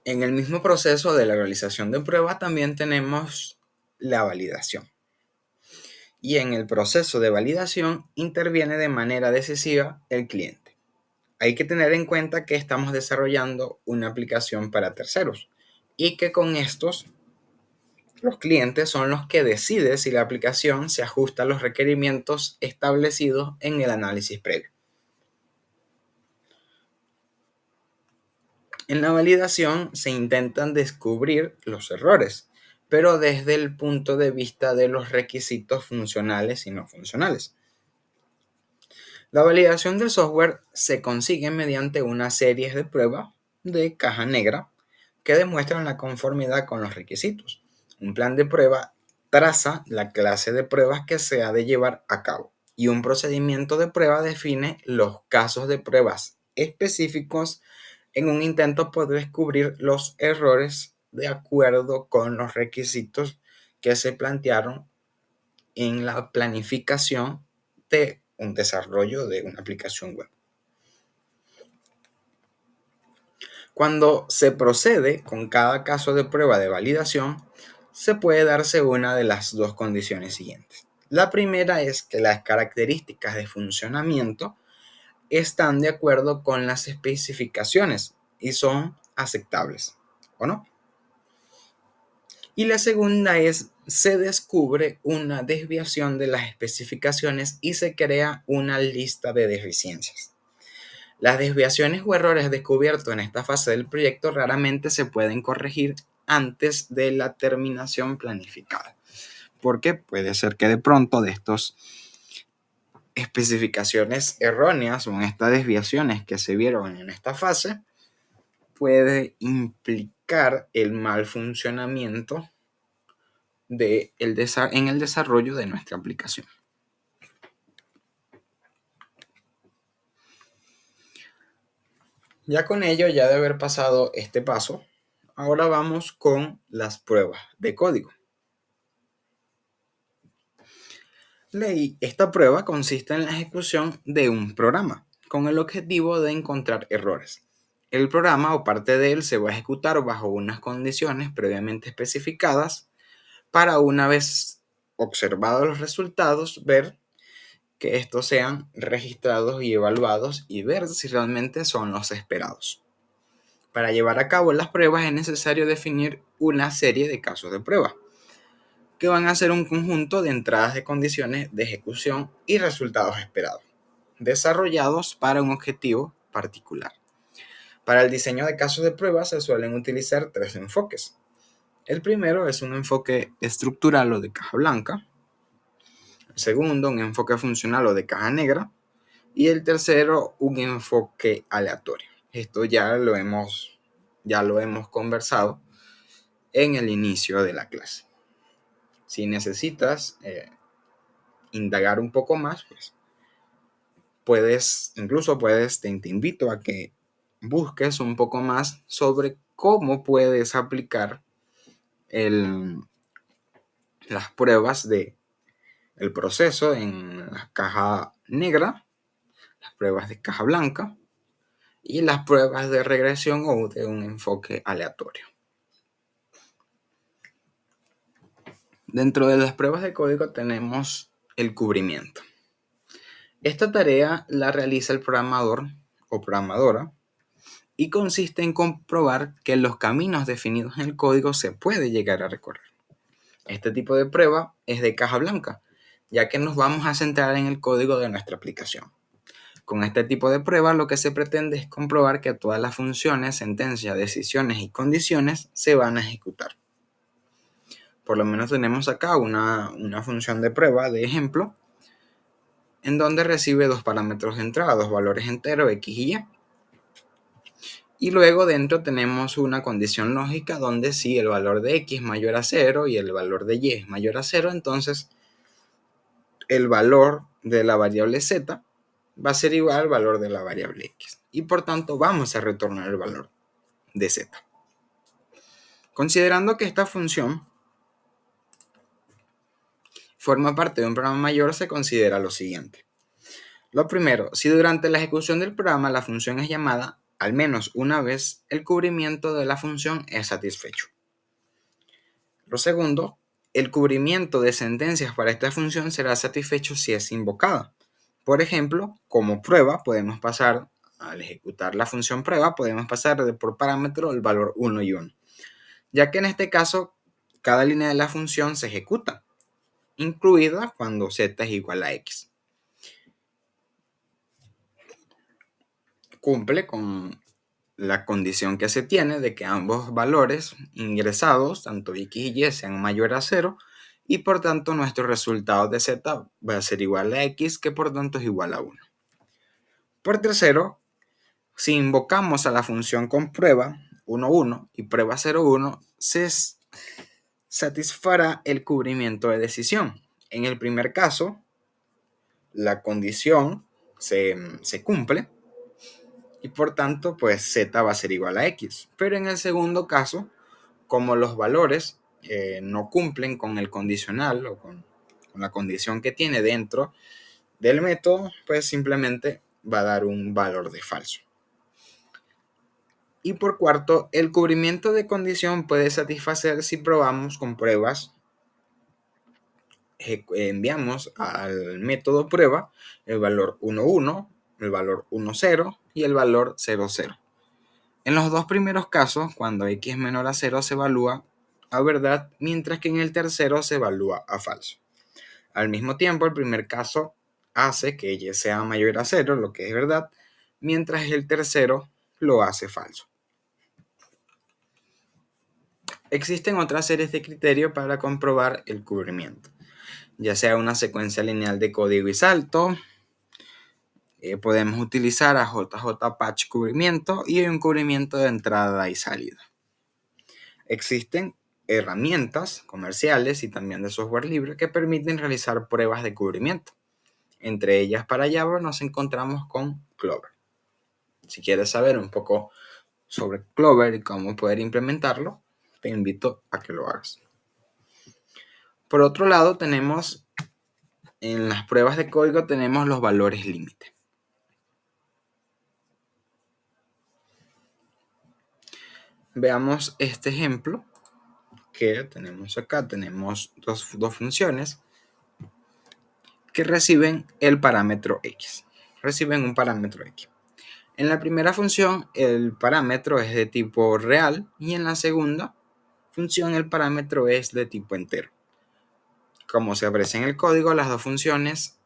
En el mismo proceso de la realización de pruebas también tenemos la validación. Y en el proceso de validación interviene de manera decisiva el cliente. Hay que tener en cuenta que estamos desarrollando una aplicación para terceros y que con estos los clientes son los que deciden si la aplicación se ajusta a los requerimientos establecidos en el análisis previo. En la validación se intentan descubrir los errores, pero desde el punto de vista de los requisitos funcionales y no funcionales. La validación del software se consigue mediante una serie de pruebas de caja negra que demuestran la conformidad con los requisitos. Un plan de prueba traza la clase de pruebas que se ha de llevar a cabo y un procedimiento de prueba define los casos de pruebas específicos en un intento por descubrir los errores de acuerdo con los requisitos que se plantearon en la planificación de un desarrollo de una aplicación web. Cuando se procede con cada caso de prueba de validación, se puede darse una de las dos condiciones siguientes. La primera es que las características de funcionamiento están de acuerdo con las especificaciones y son aceptables, ¿o no? Y la segunda es, se descubre una desviación de las especificaciones y se crea una lista de deficiencias. Las desviaciones o errores descubiertos en esta fase del proyecto raramente se pueden corregir antes de la terminación planificada, porque puede ser que de pronto de estas especificaciones erróneas o en estas desviaciones que se vieron en esta fase, puede implicar el mal funcionamiento en el desarrollo de nuestra aplicación. Ya con ello, ya de haber pasado este paso, ahora vamos con las pruebas de código. Esta prueba consiste en la ejecución de un programa con el objetivo de encontrar errores. El programa o parte de él se va a ejecutar bajo unas condiciones previamente especificadas para, una vez observados los resultados, ver que estos sean registrados y evaluados y ver si realmente son los esperados. Para llevar a cabo las pruebas es necesario definir una serie de casos de prueba, que van a ser un conjunto de entradas de condiciones de ejecución y resultados esperados, desarrollados para un objetivo particular. Para el diseño de casos de prueba se suelen utilizar tres enfoques. El primero es un enfoque estructural o de caja blanca. El segundo, un enfoque funcional o de caja negra. Y el tercero, un enfoque aleatorio. Esto ya lo hemos conversado en el inicio de la clase. Si necesitas indagar un poco más, pues te invito a que busques un poco más sobre cómo puedes aplicar las pruebas del proceso en la caja negra, las pruebas de caja blanca y las pruebas de regresión o de un enfoque aleatorio. Dentro de las pruebas de código tenemos el cubrimiento. Esta tarea la realiza el programador o programadora y consiste en comprobar que los caminos definidos en el código se puede llegar a recorrer. Este tipo de prueba es de caja blanca, ya que nos vamos a centrar en el código de nuestra aplicación. Con este tipo de prueba lo que se pretende es comprobar que todas las funciones, sentencias, decisiones y condiciones se van a ejecutar. Por lo menos tenemos acá una función de prueba de ejemplo en donde recibe dos parámetros de entrada, dos valores enteros x y y. Y luego dentro tenemos una condición lógica donde si el valor de x es mayor a 0 y el valor de y es mayor a 0, entonces el valor de la variable z va a ser igual al valor de la variable x. Y por tanto vamos a retornar el valor de z. Considerando que esta función forma parte de un programa mayor, se considera lo siguiente. Lo primero, si durante la ejecución del programa la función es llamada, al menos una vez el cubrimiento de la función es satisfecho. Lo segundo, el cubrimiento de sentencias para esta función será satisfecho si es invocada. Por ejemplo, como prueba, podemos pasar, al ejecutar la función prueba, podemos pasar por parámetro el valor 1 y 1, ya que en este caso cada línea de la función se ejecuta, incluida cuando z es igual a x. Cumple con la condición que se tiene de que ambos valores ingresados, tanto x y y, sean mayor a 0, y por tanto nuestro resultado de z va a ser igual a x, que por tanto es igual a 1. Por tercero, si invocamos a la función con prueba 1, 1 y prueba 0, 1, se satisfará el cubrimiento de decisión. En el primer caso, la condición se cumple y por tanto, pues z va a ser igual a x. Pero en el segundo caso, como los valores no cumplen con el condicional o con la condición que tiene dentro del método, pues simplemente va a dar un valor de falso. Y por cuarto, el cubrimiento de condición puede satisfacer si probamos con pruebas. Enviamos al método prueba el valor 1, 1, el valor 1, 0 y el valor 0, 0. En los dos primeros casos, cuando x es menor a 0, se evalúa a verdad, mientras que en el tercero se evalúa a falso. Al mismo tiempo, el primer caso hace que y sea mayor a 0, lo que es verdad, mientras el tercero lo hace falso. Existen otras series de criterios para comprobar el cubrimiento, ya sea una secuencia lineal de código y salto. Podemos utilizar a JJ Patch cubrimiento y un cubrimiento de entrada y salida. Existen herramientas comerciales y también de software libre que permiten realizar pruebas de cubrimiento. Entre ellas, para Java nos encontramos con Clover. Si quieres saber un poco sobre Clover y cómo poder implementarlo, te invito a que lo hagas. Por otro lado, tenemos en las pruebas de código tenemos los valores límite. Veamos este ejemplo que tenemos acá. Tenemos dos funciones que reciben el parámetro x. Reciben un parámetro x. En la primera función el parámetro es de tipo real y en la segunda función el parámetro es de tipo entero. Como se aprecia en el código, las dos funciones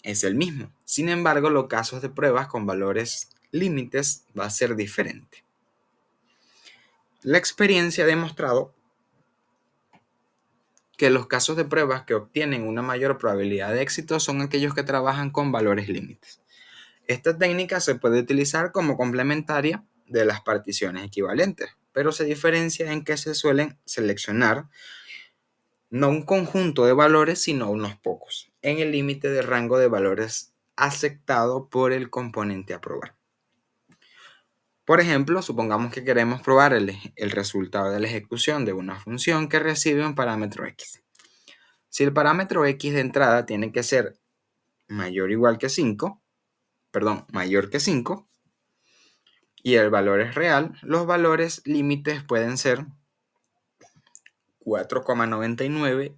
es el mismo. Sin embargo, los casos de pruebas con valores límites va a ser diferente. La experiencia ha demostrado que los casos de pruebas que obtienen una mayor probabilidad de éxito son aquellos que trabajan con valores límites. Esta técnica se puede utilizar como complementaria de las particiones equivalentes, pero se diferencia en que se suelen seleccionar no un conjunto de valores, sino unos pocos, en el límite de rango de valores aceptado por el componente a probar. Por ejemplo, supongamos que queremos probar el resultado de la ejecución de una función que recibe un parámetro x. Si el parámetro x de entrada tiene que ser mayor que 5, y el valor es real, los valores límites pueden ser 4,99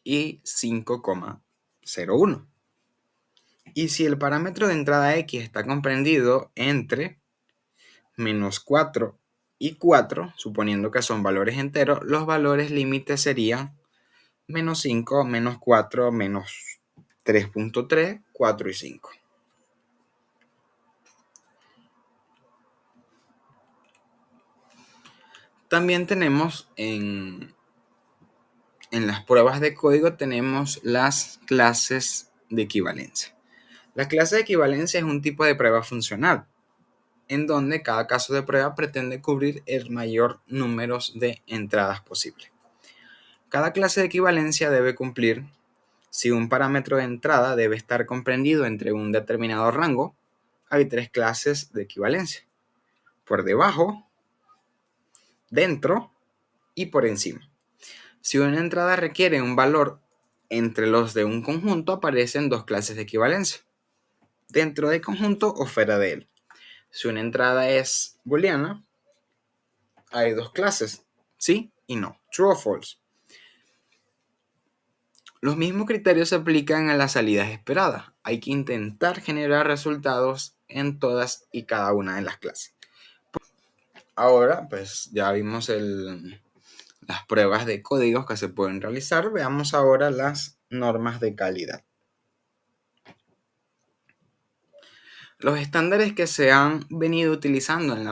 y 5,01. Y si el parámetro de entrada x está comprendido entre menos 4 y 4, suponiendo que son valores enteros, los valores límites serían menos 5, menos 4, menos 3.3, 4 y 5. También tenemos en las pruebas de código tenemos las clases de equivalencia. La clase de equivalencia es un tipo de prueba funcional, en donde cada caso de prueba pretende cubrir el mayor número de entradas posible. Cada clase de equivalencia debe cumplir si un parámetro de entrada debe estar comprendido entre un determinado rango. Hay tres clases de equivalencia: por debajo, dentro y por encima. Si una entrada requiere un valor entre los de un conjunto, aparecen dos clases de equivalencia: dentro del conjunto o fuera de él. Si una entrada es booleana, hay dos clases, sí y no, true o false. Los mismos criterios se aplican a las salidas esperadas. Hay que intentar generar resultados en todas y cada una de las clases. Ahora, pues ya vimos las pruebas de códigos que se pueden realizar. Veamos ahora las normas de calidad. Los estándares que se han venido utilizando en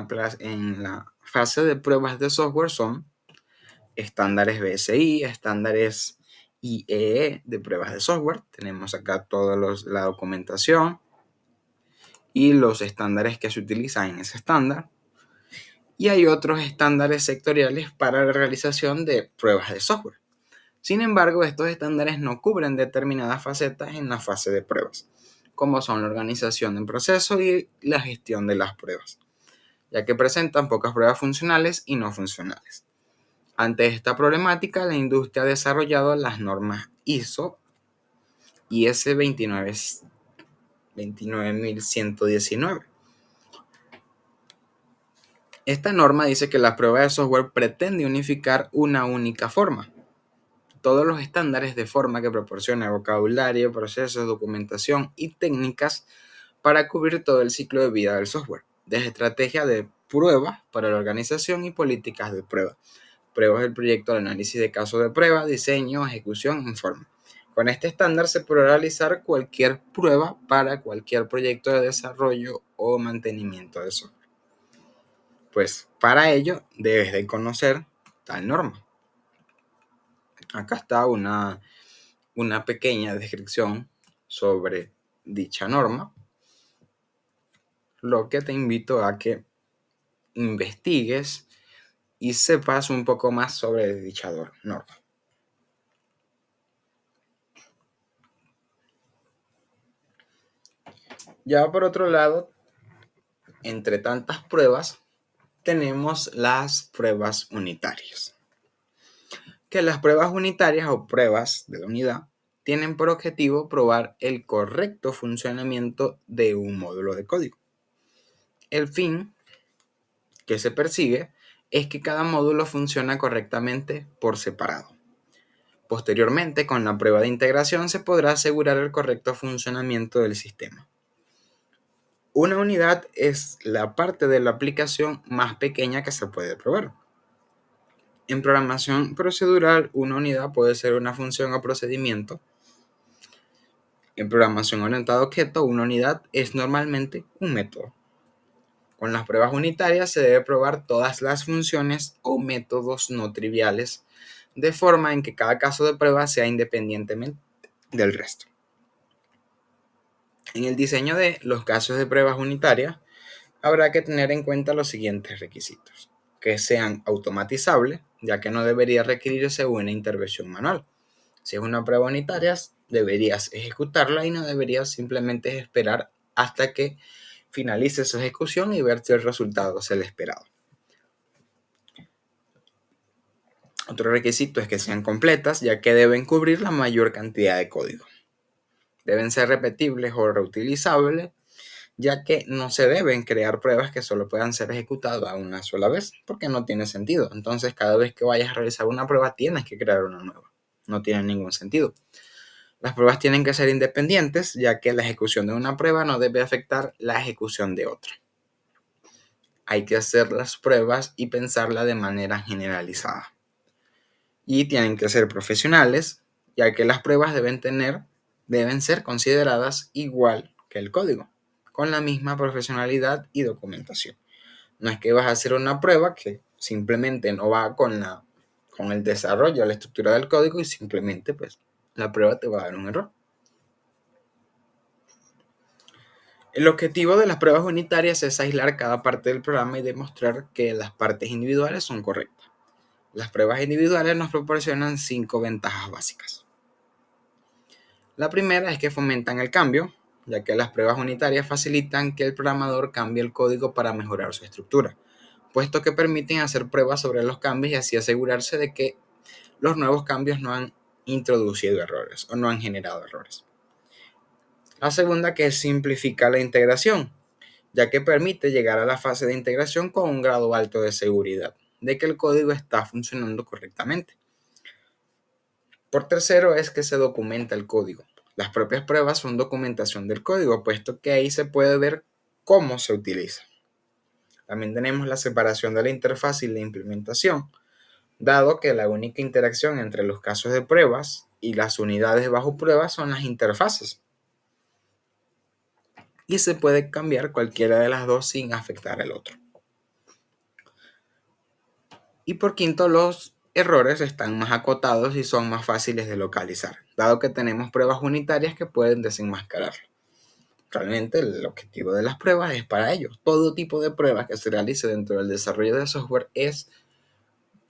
la fase de pruebas de software son estándares BSI, estándares IEE de pruebas de software. Tenemos acá toda la documentación y los estándares que se utilizan en ese estándar. Y hay otros estándares sectoriales para la realización de pruebas de software. Sin embargo, estos estándares no cubren determinadas facetas en la fase de pruebas, como son la organización del proceso y la gestión de las pruebas, ya que presentan pocas pruebas funcionales y no funcionales. Ante esta problemática, la industria ha desarrollado las normas ISO IS 29119. Esta norma dice que la prueba de software pretende unificar una única forma. Todos los estándares de forma que proporciona vocabulario, procesos, documentación y técnicas para cubrir todo el ciclo de vida del software, desde estrategia de prueba para la organización y políticas de prueba, pruebas del proyecto de análisis de casos de prueba, diseño, ejecución, informe. Con este estándar se podrá realizar cualquier prueba para cualquier proyecto de desarrollo o mantenimiento de software. Pues para ello debes de conocer tal norma. Acá está una pequeña descripción sobre dicha norma, lo que te invito a que investigues y sepas un poco más sobre dicha norma. Ya por otro lado, entre tantas pruebas, tenemos las pruebas unitarias. Que las pruebas unitarias o pruebas de la unidad tienen por objetivo probar el correcto funcionamiento de un módulo de código. El fin que se persigue es que cada módulo funciona correctamente por separado. Posteriormente, con la prueba de integración se podrá asegurar el correcto funcionamiento del sistema. Una unidad es la parte de la aplicación más pequeña que se puede probar. En programación procedural, una unidad puede ser una función o procedimiento. En programación orientada a objetos, una unidad es normalmente un método. Con las pruebas unitarias se debe probar todas las funciones o métodos no triviales, de forma en que cada caso de prueba sea independientemente del resto. En el diseño de los casos de pruebas unitarias, habrá que tener en cuenta los siguientes requisitos: que sean automatizables, ya que no debería requerirse una intervención manual. Si es una prueba unitaria, deberías ejecutarla y no deberías simplemente esperar hasta que finalice su ejecución y ver si el resultado es el esperado. Otro requisito es que sean completas, ya que deben cubrir la mayor cantidad de código. Deben ser repetibles o reutilizables, ya que no se deben crear pruebas que solo puedan ser ejecutadas una sola vez, porque no tiene sentido. Entonces, cada vez que vayas a realizar una prueba, tienes que crear una nueva. No tiene ningún sentido. Las pruebas tienen que ser independientes, ya que la ejecución de una prueba no debe afectar la ejecución de otra. Hay que hacer las pruebas y pensarla de manera generalizada. Y tienen que ser profesionales, ya que las pruebas deben ser consideradas igual que el código, con la misma profesionalidad y documentación. No es que vas a hacer una prueba que simplemente no va con el desarrollo, la estructura del código y simplemente pues la prueba te va a dar un error. El objetivo de las pruebas unitarias es aislar cada parte del programa y demostrar que las partes individuales son correctas. Las pruebas individuales nos proporcionan 5 ventajas básicas. La primera es que fomentan el cambio, ya que las pruebas unitarias facilitan que el programador cambie el código para mejorar su estructura, puesto que permiten hacer pruebas sobre los cambios y así asegurarse de que los nuevos cambios no han introducido errores o no han generado errores. La segunda, que simplifica la integración, ya que permite llegar a la fase de integración con un grado alto de seguridad de que el código está funcionando correctamente. Por tercero es que se documenta el código. Las propias pruebas son documentación del código, puesto que ahí se puede ver cómo se utiliza. También tenemos la separación de la interfaz y la implementación, dado que la única interacción entre los casos de pruebas y las unidades bajo prueba son las interfaces. Y se puede cambiar cualquiera de las dos sin afectar al otro. Y por quinto, los errores están más acotados y son más fáciles de localizar, dado que tenemos pruebas unitarias que pueden desenmascararlo. Realmente el objetivo de las pruebas es para ello. Todo tipo de pruebas que se realice dentro del desarrollo de software es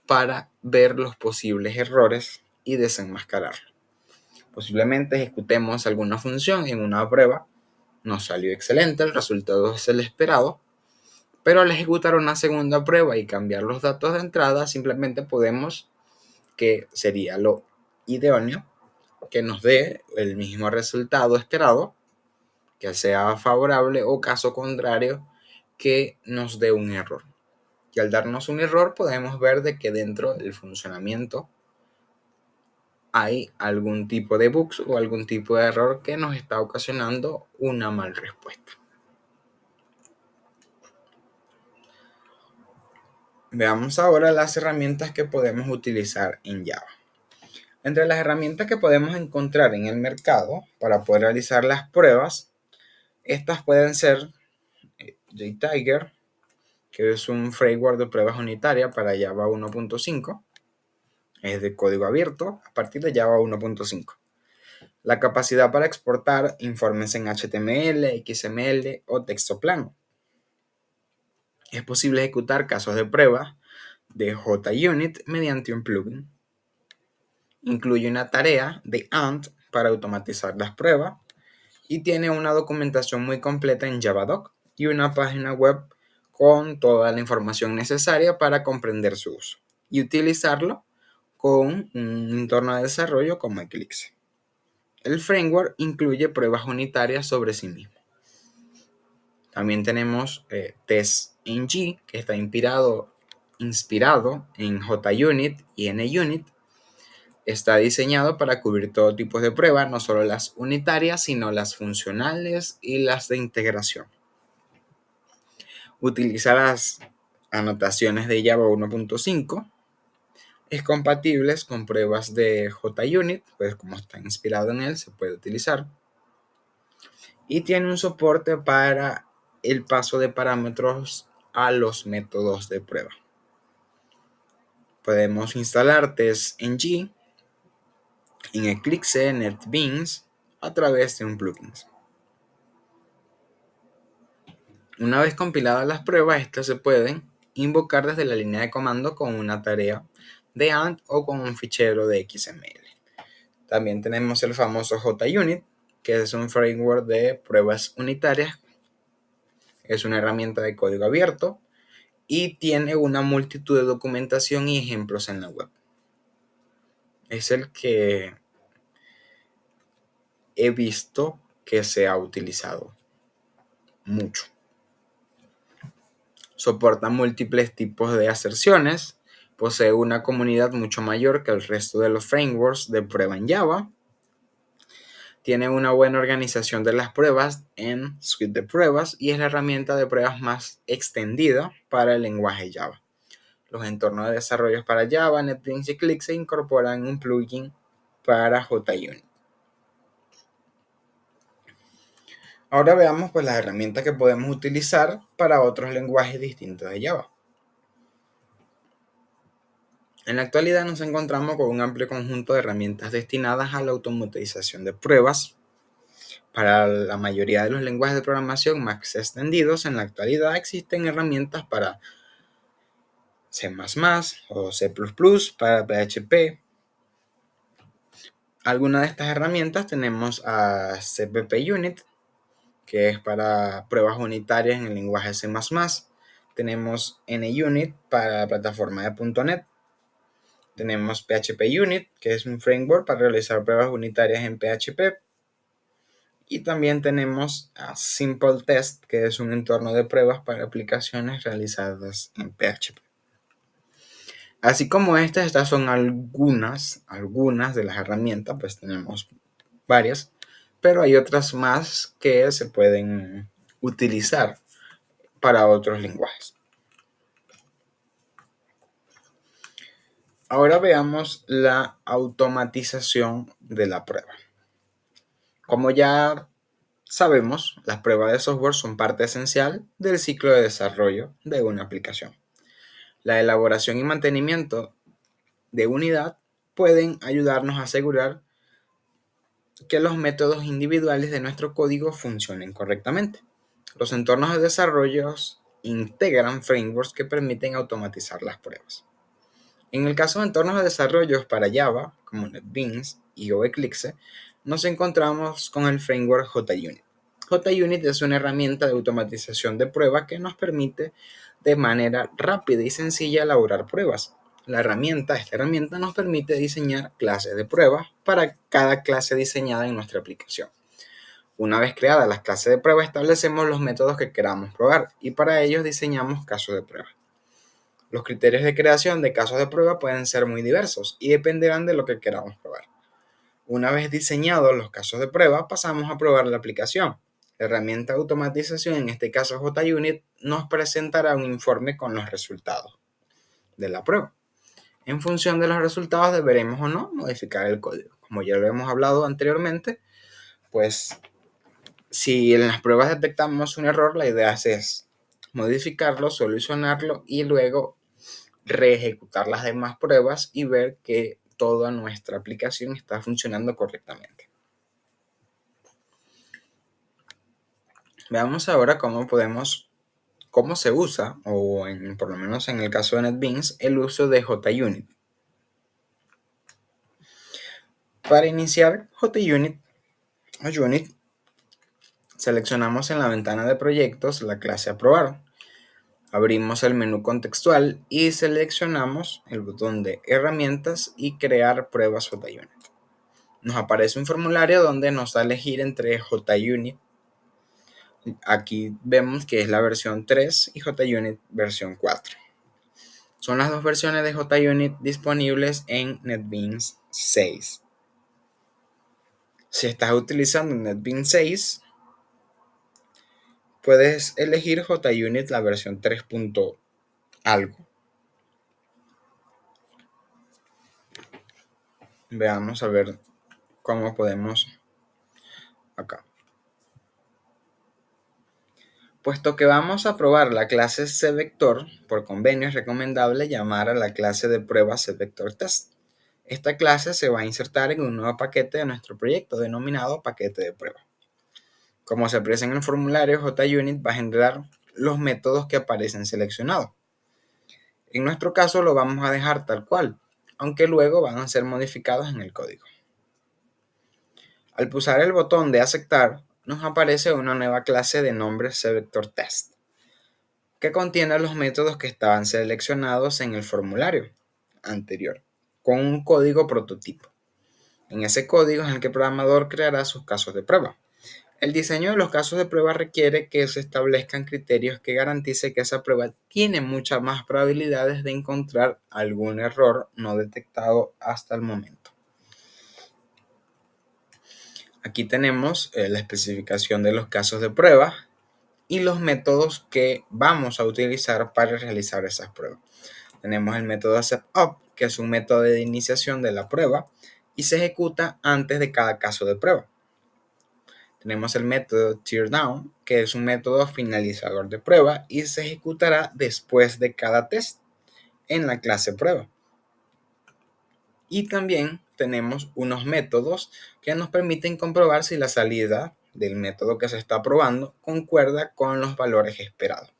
para ver los posibles errores y desenmascararlo. Posiblemente ejecutemos alguna función en una prueba, nos salió excelente, el resultado es el esperado, pero al ejecutar una segunda prueba y cambiar los datos de entrada, simplemente podemos, que sería lo idóneo, que nos dé el mismo resultado esperado, que sea favorable, o caso contrario, que nos dé un error. Y al darnos un error podemos ver de que dentro del funcionamiento hay algún tipo de bugs o algún tipo de error que nos está ocasionando una mal respuesta. Veamos ahora las herramientas que podemos utilizar en Java. Entre las herramientas que podemos encontrar en el mercado para poder realizar las pruebas, estas pueden ser JTiger, que es un framework de pruebas unitaria para Java 1.5. Es de código abierto a partir de Java 1.5. La capacidad para exportar informes en HTML, XML o texto plano. Es posible ejecutar casos de prueba de JUnit mediante un plugin. Incluye una tarea de Ant para automatizar las pruebas y tiene una documentación muy completa en Javadoc y una página web con toda la información necesaria para comprender su uso y utilizarlo con un entorno de desarrollo como Eclipse. El framework incluye pruebas unitarias sobre sí mismo. También tenemos TestNG, que está inspirado en JUnit y NUnit. Está diseñado para cubrir todo tipo de pruebas, no solo las unitarias, sino las funcionales y las de integración. Utiliza las anotaciones de Java 1.5. Es compatible con pruebas de JUnit, pues como está inspirado en él, se puede utilizar. Y tiene un soporte para el paso de parámetros a los métodos de prueba. Podemos instalar TestNG en Eclipse, NetBeans, a través de un plugin. Una vez compiladas las pruebas, estas se pueden invocar desde la línea de comando con una tarea de Ant o con un fichero de XML. También tenemos el famoso JUnit, que es un framework de pruebas unitarias. Es una herramienta de código abierto y tiene una multitud de documentación y ejemplos en la web. Es el que he visto que se ha utilizado mucho. Soporta múltiples tipos de aserciones, posee una comunidad mucho mayor que el resto de los frameworks de prueba en Java, tiene una buena organización de las pruebas en Suite de Pruebas y es la herramienta de pruebas más extendida para el lenguaje Java. Los entornos de desarrollo para Java, NetBeans y Eclipse incorporan un plugin para JUnit. Ahora veamos pues las herramientas que podemos utilizar para otros lenguajes distintos de Java. En la actualidad nos encontramos con un amplio conjunto de herramientas destinadas a la automatización de pruebas. Para la mayoría de los lenguajes de programación más extendidos, en la actualidad existen herramientas para C++ o C++, para PHP. Algunas de estas herramientas tenemos a CppUnit, que es para pruebas unitarias en el lenguaje C++. Tenemos NUnit para la plataforma de .NET. Tenemos PHPUnit, que es un framework para realizar pruebas unitarias en PHP. Y también tenemos a Simple Test, que es un entorno de pruebas para aplicaciones realizadas en PHP. Así como estas son algunas de las herramientas, pues tenemos varias, pero hay otras más que se pueden utilizar para otros lenguajes. Ahora veamos la automatización de la prueba. Como ya sabemos, las pruebas de software son parte esencial del ciclo de desarrollo de una aplicación. La elaboración y mantenimiento de unidad pueden ayudarnos a asegurar que los métodos individuales de nuestro código funcionen correctamente. Los entornos de desarrollo integran frameworks que permiten automatizar las pruebas. En el caso de entornos de desarrollo para Java, como NetBeans y o Eclipse, nos encontramos con el framework JUnit. JUnit es una herramienta de automatización de pruebas que nos permite de manera rápida y sencilla elaborar pruebas. Esta herramienta nos permite diseñar clases de pruebas para cada clase diseñada en nuestra aplicación. Una vez creadas las clases de prueba, establecemos los métodos que queramos probar y para ellos diseñamos casos de prueba. Los criterios de creación de casos de prueba pueden ser muy diversos y dependerán de lo que queramos probar. Una vez diseñados los casos de prueba, pasamos a probar la aplicación. La herramienta de automatización, en este caso JUnit, nos presentará un informe con los resultados de la prueba. En función de los resultados deberemos o no modificar el código. Como ya lo hemos hablado anteriormente, pues si en las pruebas detectamos un error, la idea es modificarlo, solucionarlo y luego reejecutar las demás pruebas y ver que toda nuestra aplicación está funcionando correctamente. Veamos ahora cómo se usa, o por lo menos en el caso de NetBeans, el uso de JUnit. Para iniciar JUnit, seleccionamos en la ventana de proyectos la clase Aprobar. Abrimos el menú contextual y seleccionamos el botón de Herramientas y Crear pruebas JUnit. Nos aparece un formulario donde nos da a elegir entre JUnit. Aquí vemos que es la versión 3 y JUnit versión 4. Son las dos versiones de JUnit disponibles en NetBeans 6. Si estás utilizando NetBeans 6, puedes elegir JUnit la versión 3. Algo. Veamos a ver cómo podemos acá. Puesto que vamos a probar la clase CVector, por convenio es recomendable llamar a la clase de prueba CVectorTest. Esta clase se va a insertar en un nuevo paquete de nuestro proyecto denominado paquete de prueba. Como se aprecia en el formulario, JUnit va a generar los métodos que aparecen seleccionados. En nuestro caso lo vamos a dejar tal cual, aunque luego van a ser modificados en el código. Al pulsar el botón de aceptar, nos aparece una nueva clase de nombre CVectorTest, que contiene los métodos que estaban seleccionados en el formulario anterior, con un código prototipo. En ese código es en el que el programador creará sus casos de prueba. El diseño de los casos de prueba requiere que se establezcan criterios que garanticen que esa prueba tiene muchas más probabilidades de encontrar algún error no detectado hasta el momento. Aquí tenemos la especificación de los casos de prueba y los métodos que vamos a utilizar para realizar esas pruebas. Tenemos el método setup, que es un método de iniciación de la prueba y se ejecuta antes de cada caso de prueba. Tenemos el método teardown, que es un método finalizador de prueba y se ejecutará después de cada test en la clase prueba. Y también tenemos unos métodos que nos permiten comprobar si la salida del método que se está probando concuerda con los valores esperados.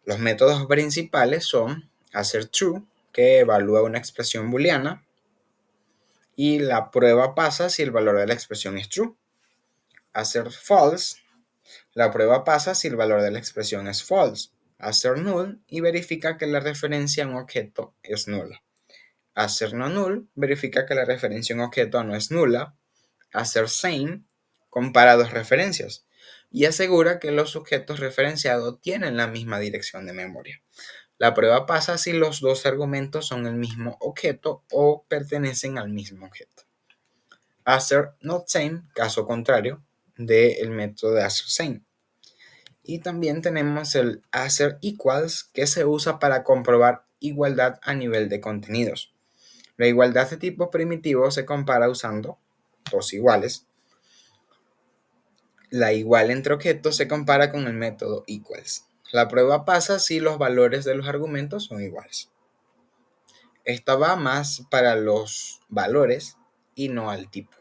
Los métodos principales son assertTrue, que evalúa una expresión booleana y la prueba pasa si el valor de la expresión es true. AssertFalse, la prueba pasa si el valor de la expresión es false. AssertNull y verifica que la referencia a un objeto es nula. AssertNoNull verifica que la referencia a un objeto no es nula. AssertSame compara dos referencias y asegura que los sujetos referenciados tienen la misma dirección de memoria. La prueba pasa si los dos argumentos son el mismo objeto o pertenecen al mismo objeto. Assert not same, caso contrario del método de assert same. Y también tenemos el assert equals, que se usa para comprobar igualdad a nivel de contenidos. La igualdad de tipo primitivo se compara usando dos iguales. La igual entre objetos se compara con el método equals. La prueba pasa si los valores de los argumentos son iguales. Esta va más para los valores y no al tipo.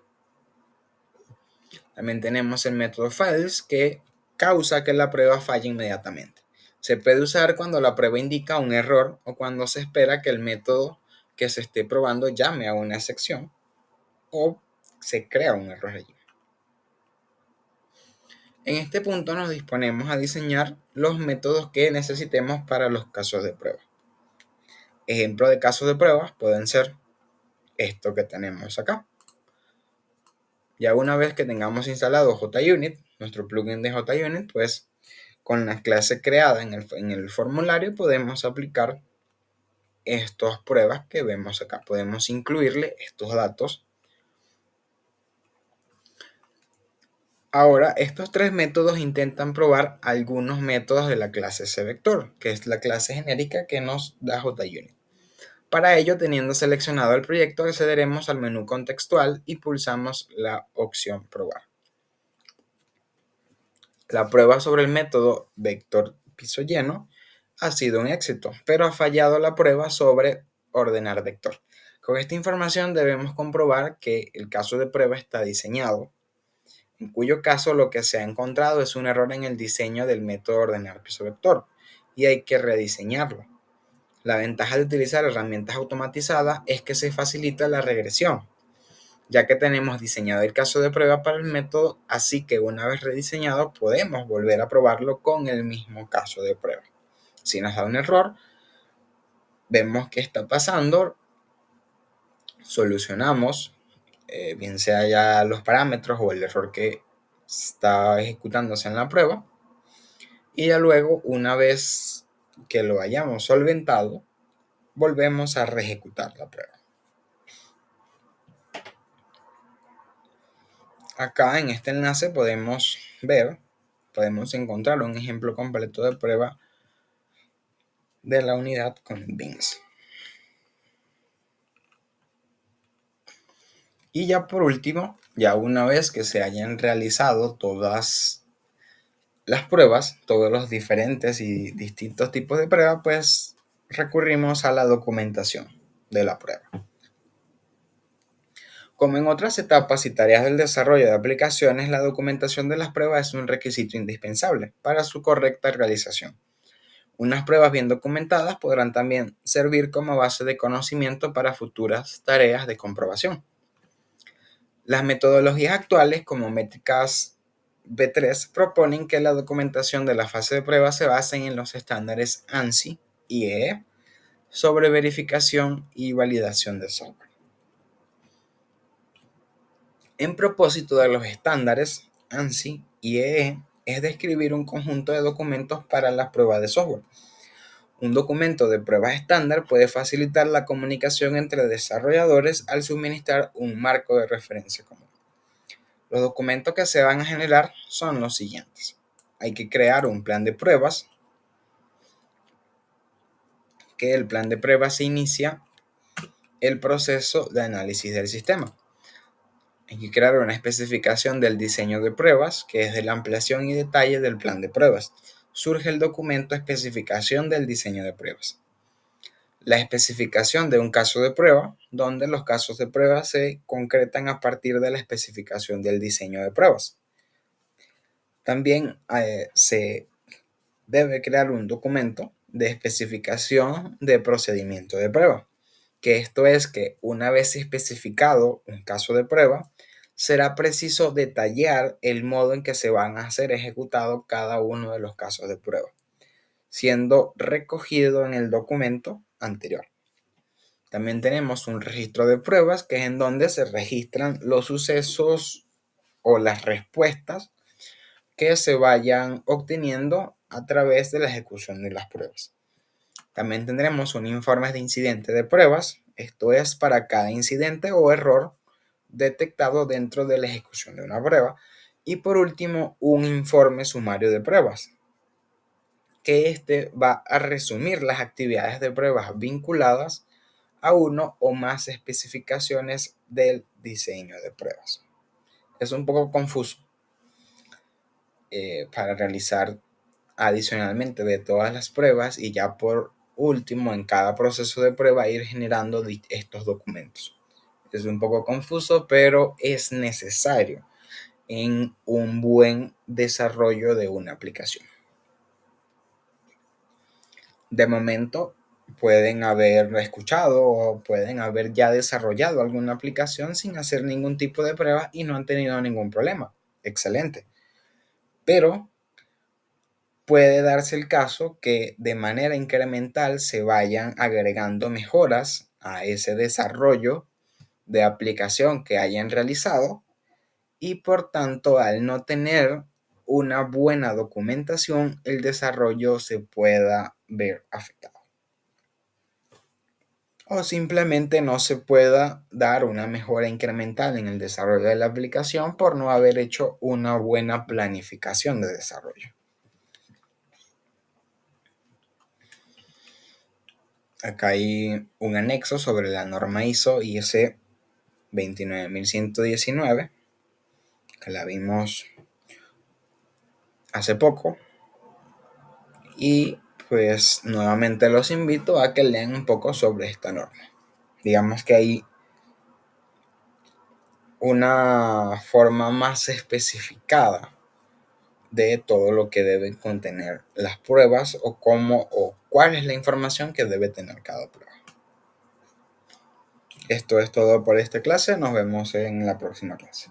También tenemos el método false, que causa que la prueba falle inmediatamente. Se puede usar cuando la prueba indica un error o cuando se espera que el método que se esté probando llame a una excepción o se crea un error allí. En este punto nos disponemos a diseñar los métodos que necesitemos para los casos de prueba. Ejemplos de casos de pruebas pueden ser esto que tenemos acá. Ya una vez que tengamos instalado JUnit, nuestro plugin de JUnit, pues con la clase creada en el formulario podemos aplicar estas pruebas que vemos acá. Podemos incluirle estos datos. Ahora, estos tres métodos intentan probar algunos métodos de la clase CVector, que es la clase genérica que nos da JUnit. Para ello, teniendo seleccionado el proyecto, accederemos al menú contextual y pulsamos la opción Probar. La prueba sobre el método vector piso lleno ha sido un éxito, pero ha fallado la prueba sobre ordenar vector. Con esta información debemos comprobar que el caso de prueba está diseñado, en cuyo caso lo que se ha encontrado es un error en el diseño del método ordenar piso vector y hay que rediseñarlo. La ventaja de utilizar herramientas automatizadas es que se facilita la regresión, ya que tenemos diseñado el caso de prueba para el método, así que una vez rediseñado podemos volver a probarlo con el mismo caso de prueba. Si nos da un error, vemos qué está pasando, solucionamos, bien sea ya los parámetros o el error que está ejecutándose en la prueba, y ya luego, una vez que lo hayamos solventado, volvemos a reejecutar la prueba. Acá en este enlace podemos encontrar un ejemplo completo de prueba de la unidad con bins. Y ya por último, ya una vez que se hayan realizado todas las pruebas, todos los diferentes y distintos tipos de prueba, pues recurrimos a la documentación de la prueba. Como en otras etapas y tareas del desarrollo de aplicaciones, la documentación de las pruebas es un requisito indispensable para su correcta realización. Unas pruebas bien documentadas podrán también servir como base de conocimiento para futuras tareas de comprobación. Las metodologías actuales, como métricas B3, proponen que la documentación de la fase de prueba se base en los estándares ANSI y EE sobre verificación y validación de software. En propósito de los estándares ANSI y EE es describir un conjunto de documentos para las pruebas de software. Un documento de pruebas estándar puede facilitar la comunicación entre desarrolladores al suministrar un marco de referencia común. Los documentos que se van a generar son los siguientes. Hay que crear un plan de pruebas, que el plan de pruebas inicia el proceso de análisis del sistema. Hay que crear una especificación del diseño de pruebas, que es de la ampliación y detalle del plan de pruebas. Surge el documento especificación del diseño de pruebas. La especificación de un caso de prueba, donde los casos de prueba se concretan a partir de la especificación del diseño de pruebas. También se debe crear un documento de especificación de procedimiento de prueba, que esto es que una vez especificado un caso de prueba, será preciso detallar el modo en que se van a ser ejecutados cada uno de los casos de prueba, siendo recogido en el documento anterior. También tenemos un registro de pruebas, que es en donde se registran los sucesos o las respuestas que se vayan obteniendo a través de la ejecución de las pruebas. También tendremos un informe de incidente de pruebas. Esto es para cada incidente o error detectado dentro de la ejecución de una prueba. Y por último, un informe sumario de pruebas, que este va a resumir las actividades de pruebas vinculadas a uno o más especificaciones del diseño de pruebas. Es un poco confuso para realizar adicionalmente de todas las pruebas y ya por último en cada proceso de prueba ir generando estos documentos. Es un poco confuso, pero es necesario en un buen desarrollo de una aplicación. De momento pueden haber escuchado o pueden haber ya desarrollado alguna aplicación sin hacer ningún tipo de prueba y no han tenido ningún problema. Excelente. Pero puede darse el caso que de manera incremental se vayan agregando mejoras a ese desarrollo de aplicación que hayan realizado y por tanto al no tener una buena documentación el desarrollo se pueda ver afectado. O simplemente no se pueda dar una mejora incremental en el desarrollo de la aplicación por no haber hecho una buena planificación de desarrollo. Acá hay un anexo sobre la norma ISO IS 29119, que la vimos hace poco. Y pues nuevamente los invito a que lean un poco sobre esta norma. Digamos que hay una forma más especificada de todo lo que deben contener las pruebas o cómo o cuál es la información que debe tener cada prueba. Esto es todo por esta clase. Nos vemos en la próxima clase.